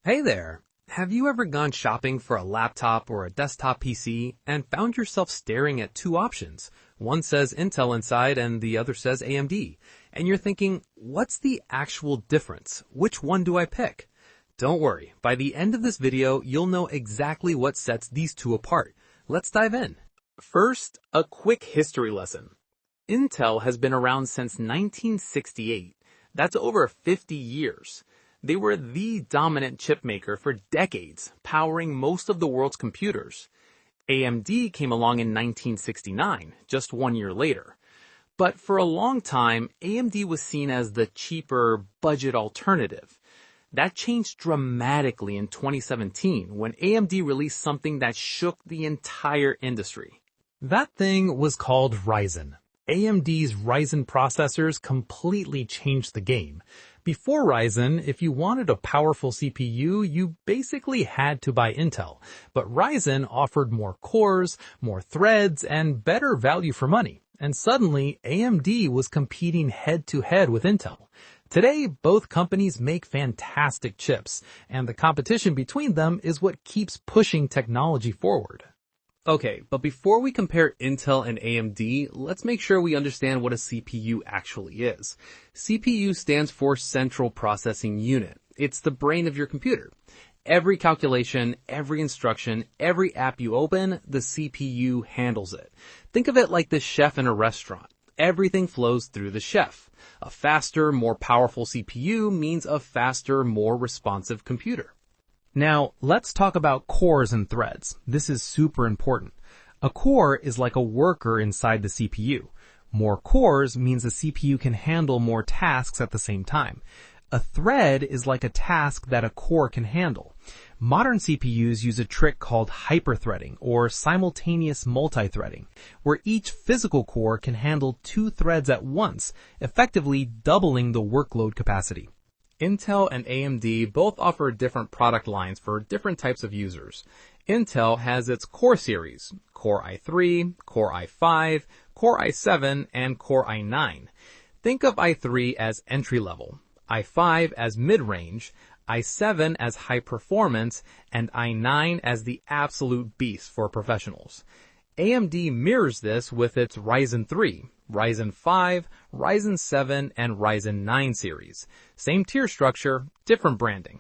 Hey there! Have you ever gone shopping for a laptop or a desktop PC and found yourself staring at two options? One says Intel inside and the other says AMD. And you're thinking, what's the actual difference? Which one do I pick? Don't worry, by the end of this video, you'll know exactly what sets these two apart. Let's dive in. First, a quick history lesson. Intel has been around since 1968. That's over 50 years. They were the dominant chip maker for decades, powering most of the world's computers. AMD came along in 1969, just 1 year later. But for a long time, AMD was seen as the cheaper, budget alternative. That changed dramatically in 2017 when AMD released something that shook the entire industry. That thing was called Ryzen. AMD's Ryzen processors completely changed the game. Before Ryzen, if you wanted a powerful CPU, you basically had to buy Intel. But Ryzen offered more cores, more threads, and better value for money. And suddenly, AMD was competing head-to-head with Intel. Today, both companies make fantastic chips, and the competition between them is what keeps pushing technology forward. Okay, but before we compare Intel and AMD, let's make sure we understand what a CPU actually is. CPU stands for Central Processing Unit. It's the brain of your computer. Every calculation, every instruction, every app you open, the CPU handles it. Think of it like the chef in a restaurant. Everything flows through the chef. A faster, more powerful CPU means a faster, more responsive computer. Now, let's talk about cores and threads. This is super important. A core is like a worker inside the CPU. More cores means the CPU can handle more tasks at the same time. A thread is like a task that a core can handle. Modern CPUs use a trick called hyperthreading or simultaneous multithreading, where each physical core can handle two threads at once, effectively doubling the workload capacity. Intel and AMD both offer different product lines for different types of users. Intel has its Core series, Core i3, Core i5, Core i7, and Core i9. Think of i3 as entry-level, i5 as mid-range, i7 as high performance, and i9 as the absolute beast for professionals. AMD mirrors this with its Ryzen 3, Ryzen 5, Ryzen 7, and Ryzen 9 series. Same tier structure, different branding.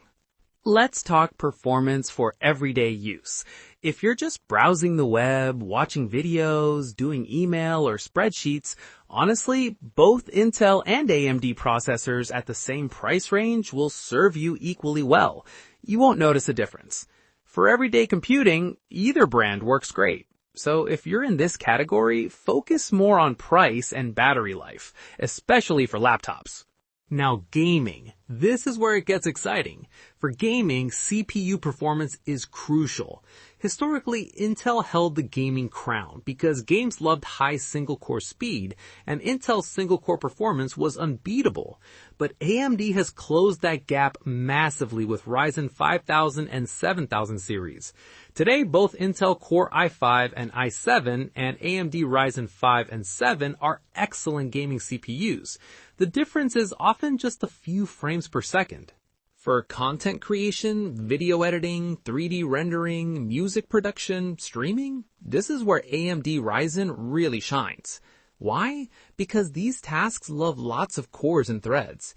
Let's talk performance for everyday use. If you're just browsing the web, watching videos, doing email or spreadsheets, honestly, both Intel and AMD processors at the same price range will serve you equally well. You won't notice a difference. For everyday computing, either brand works great. So if you're in this category, focus more on price and battery life, especially for laptops. Now gaming. This is where it gets exciting. For gaming, CPU performance is crucial. Historically, Intel held the gaming crown because games loved high single-core speed, and Intel's single-core performance was unbeatable. But AMD has closed that gap massively with Ryzen 5000 and 7000 series. Today, both Intel Core i5 and i7 and AMD Ryzen 5 and 7 are excellent gaming CPUs. The difference is often just a few frames per second. For content creation, video editing, 3D rendering, music production, streaming, this is where AMD Ryzen really shines. Why? Because these tasks love lots of cores and threads.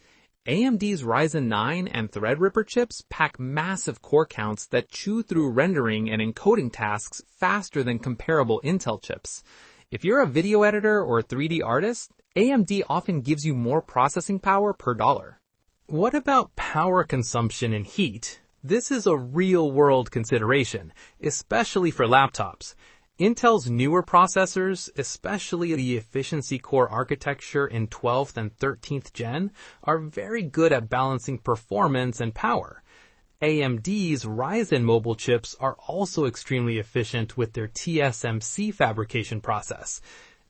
AMD's Ryzen 9 and Threadripper chips pack massive core counts that chew through rendering and encoding tasks faster than comparable Intel chips. If you're a video editor or 3D artist, AMD often gives you more processing power per dollar. What about power consumption and heat? This is a real-world consideration, especially for laptops. Intel's newer processors, especially the efficiency core architecture in 12th and 13th gen, are very good at balancing performance and power. AMD's Ryzen mobile chips are also extremely efficient with their TSMC fabrication process.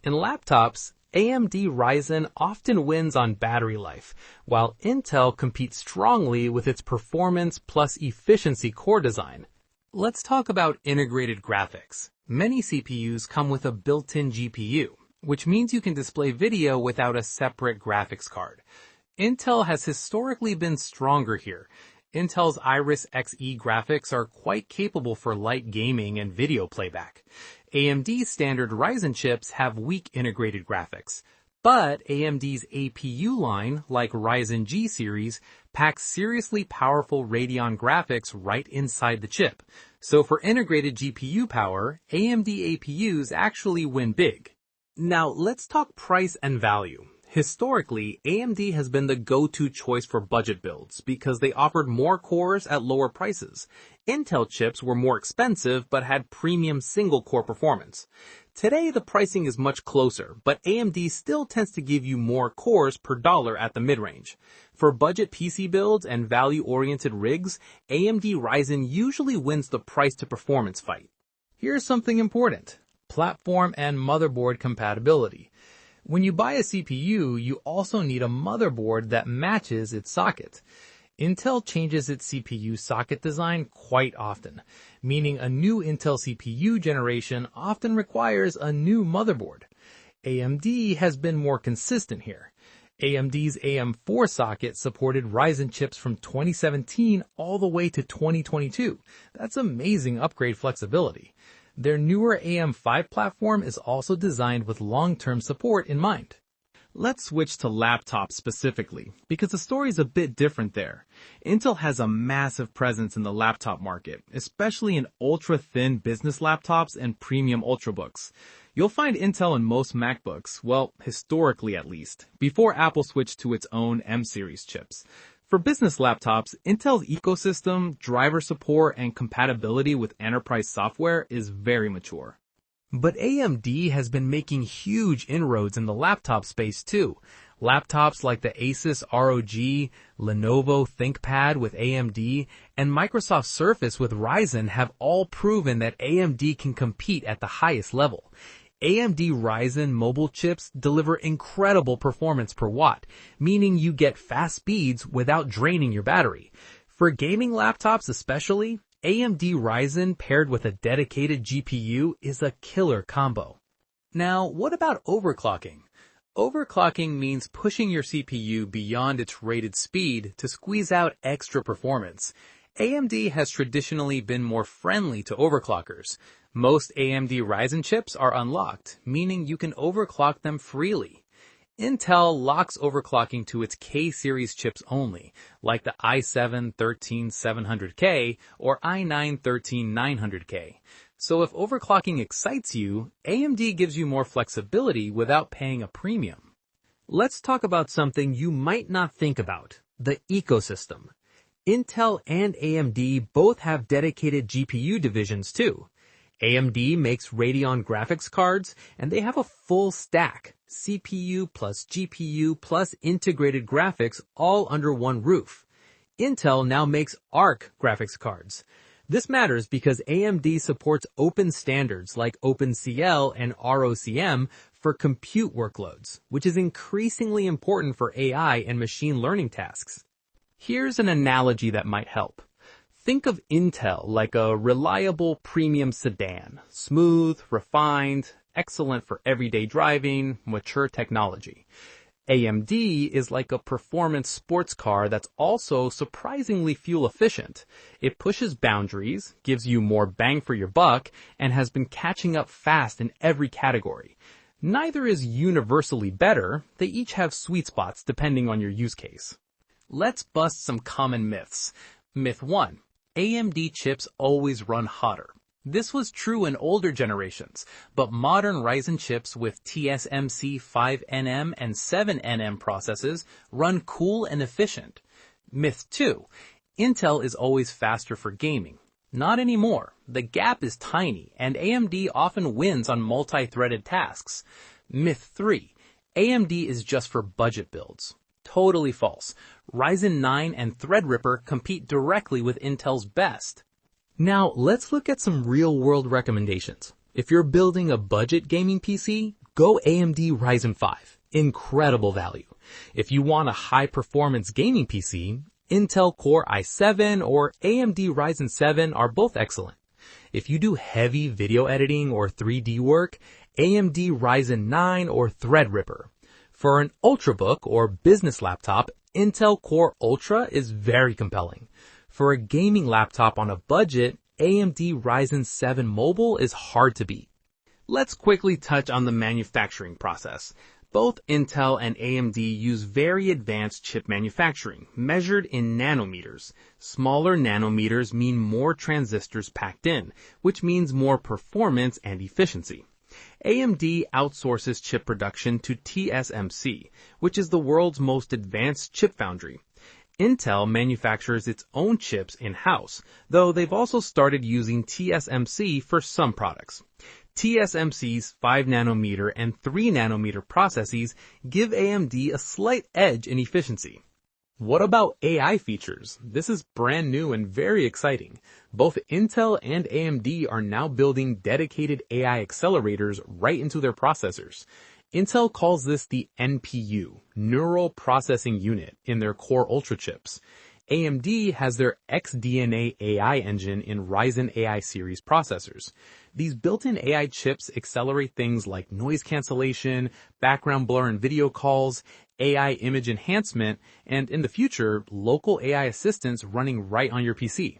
In laptops, AMD Ryzen often wins on battery life, while Intel competes strongly with its performance plus efficiency core design. Let's talk about integrated graphics. Many CPUs come with a built-in GPU, which means you can display video without a separate graphics card. Intel has historically been stronger here. Intel's Iris Xe graphics are quite capable for light gaming and video playback. AMD's standard Ryzen chips have weak integrated graphics, but AMD's APU line, like Ryzen G series, packs seriously powerful Radeon graphics right inside the chip. So for integrated GPU power, AMD APUs actually win big. Now let's talk price and value. Historically, AMD has been the go-to choice for budget builds because they offered more cores at lower prices. Intel chips were more expensive but had premium single-core performance. Today, the pricing is much closer, but AMD still tends to give you more cores per dollar at the mid-range. For budget PC builds and value-oriented rigs, AMD Ryzen usually wins the price-to-performance fight. Here's something important: platform and motherboard compatibility. When you buy a CPU, you also need a motherboard that matches its socket. Intel changes its CPU socket design quite often, meaning a new Intel CPU generation often requires a new motherboard. AMD has been more consistent here. AMD's AM4 socket supported Ryzen chips from 2017 all the way to 2022. That's amazing upgrade flexibility. Their newer AM5 platform is also designed with long-term support in mind. Let's switch to laptops specifically, because the story is a bit different there. Intel has a massive presence in the laptop market, especially in ultra-thin business laptops and premium ultrabooks. You'll find Intel in most MacBooks, well, historically at least, before Apple switched to its own M-series chips. For business laptops, Intel's ecosystem, driver support, and compatibility with enterprise software is very mature. But AMD has been making huge inroads in the laptop space too. Laptops like the Asus ROG, Lenovo ThinkPad with AMD, and Microsoft Surface with Ryzen have all proven that AMD can compete at the highest level. AMD Ryzen mobile chips deliver incredible performance per watt, meaning you get fast speeds without draining your battery. For gaming laptops especially, AMD Ryzen paired with a dedicated GPU is a killer combo. Now, what about overclocking? Overclocking means pushing your CPU beyond its rated speed to squeeze out extra performance. AMD has traditionally been more friendly to overclockers. Most AMD Ryzen chips are unlocked, meaning you can overclock them freely. Intel locks overclocking to its K-series chips only, like the i7-13700K or i9-13900K. So if overclocking excites you, AMD gives you more flexibility without paying a premium. Let's talk about something you might not think about: the ecosystem. Intel and AMD both have dedicated GPU divisions too. AMD makes Radeon graphics cards, and they have a full stack, CPU plus GPU plus integrated graphics all under one roof. Intel now makes ARC graphics cards. This matters because AMD supports open standards like OpenCL and ROCm for compute workloads, which is increasingly important for AI and machine learning tasks. Here's an analogy that might help. Think of Intel like a reliable premium sedan, smooth, refined, excellent for everyday driving, mature technology. AMD is like a performance sports car that's also surprisingly fuel efficient. It pushes boundaries, gives you more bang for your buck, and has been catching up fast in every category. Neither is universally better, they each have sweet spots depending on your use case. Let's bust some common myths. Myth 1. AMD chips always run hotter. This was true in older generations, but modern Ryzen chips with TSMC 5nm and 7nm processes run cool and efficient. Myth 2. Intel is always faster for gaming. Not anymore. The gap is tiny, and AMD often wins on multi-threaded tasks. Myth 3. AMD is just for budget builds. Totally false. Ryzen 9 and Threadripper compete directly with Intel's best. Now, let's look at some real-world recommendations. If you're building a budget gaming PC, go AMD Ryzen 5. Incredible value. If you want a high-performance gaming PC, Intel Core i7 or AMD Ryzen 7 are both excellent. If you do heavy video editing or 3D work, AMD Ryzen 9 or Threadripper. For an ultrabook or business laptop, Intel Core Ultra is very compelling. For a gaming laptop on a budget, AMD Ryzen 7 Mobile is hard to beat. Let's quickly touch on the manufacturing process. Both Intel and AMD use very advanced chip manufacturing, measured in nanometers. Smaller nanometers mean more transistors packed in, which means more performance and efficiency. AMD outsources chip production to TSMC, which is the world's most advanced chip foundry. Intel manufactures its own chips in-house, though they've also started using TSMC for some products. TSMC's 5nm and 3nm processes give AMD a slight edge in efficiency. What about AI features? This is brand new and very exciting. Both Intel and AMD are now building dedicated AI accelerators right into their processors. Intel calls this the NPU, Neural Processing Unit, in their Core Ultra chips. AMD has their XDNA AI engine in Ryzen AI series processors. These built-in AI chips accelerate things like noise cancellation, background blur in video calls, AI image enhancement, and in the future, local AI assistants running right on your PC.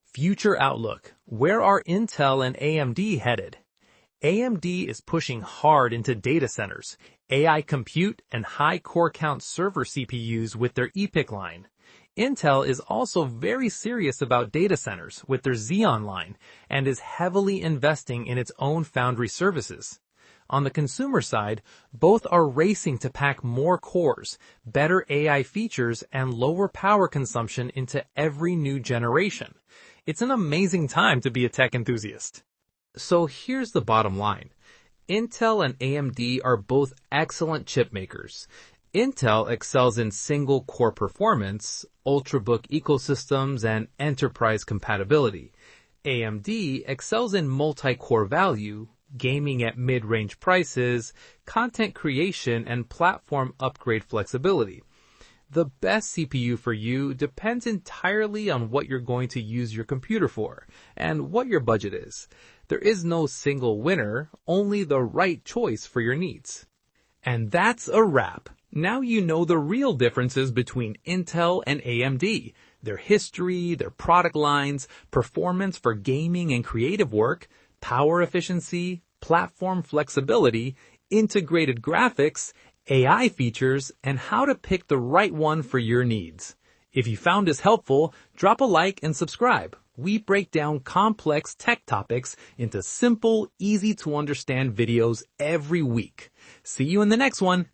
Future outlook. Where are Intel and AMD headed? AMD is pushing hard into data centers, AI compute, and high core count server CPUs with their EPYC line. Intel is also very serious about data centers with their Xeon line and is heavily investing in its own Foundry services. On the consumer side, both are racing to pack more cores, better AI features, and lower power consumption into every new generation. It's an amazing time to be a tech enthusiast. So here's the bottom line. Intel and AMD are both excellent chip makers. Intel excels in single-core performance, ultrabook ecosystems, and enterprise compatibility. AMD excels in multi-core value, gaming at mid-range prices, content creation, and platform upgrade flexibility. The best CPU for you depends entirely on what you're going to use your computer for, and what your budget is. There is no single winner, only the right choice for your needs. And that's a wrap. Now you know the real differences between Intel and AMD, their history, their product lines, performance for gaming and creative work, power efficiency, platform flexibility, integrated graphics, AI features, and how to pick the right one for your needs. If you found this helpful, drop a like and subscribe. We break down complex tech topics into simple, easy to understand videos every week. See you in the next one.